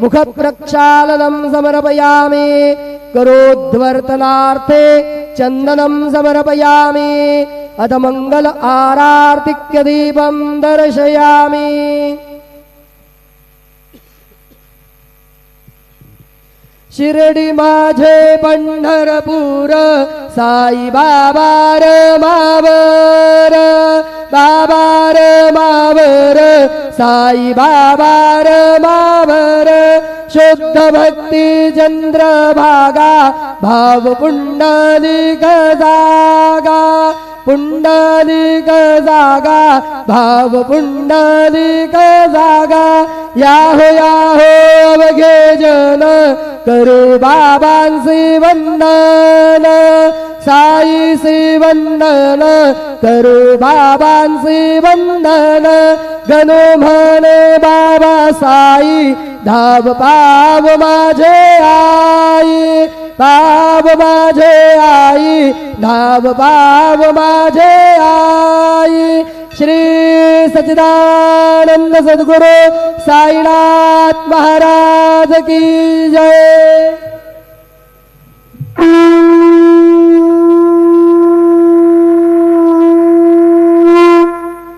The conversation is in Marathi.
मुखप्रक्षालनं समर्पयामि करोद्वर्तनार्थे चन्दनं समर्पयामि अथ मंगल आरार्तिक्य दीपं दर्शयामि। शिर्डी माझे पंढरपूर साई बाबा रे मावर बाबा रे मावर साई बाबा रे मावर शुद्ध भक्ती चंद्रभागा भाव पुंडलिक जागा पुंडलिक जागा भाव पुंडलिक जागा याहो अवघे जन करू बाबांसी वंदन साईसी वंदन करू बाबांसी वंदन गणो म्हणे बाबा साई धाव पाव माझे आई पाव माझे आई धाव पाव माझे आई। श्री सच्चिदानंद सद्गुरु साईनाथ महाराज की जय।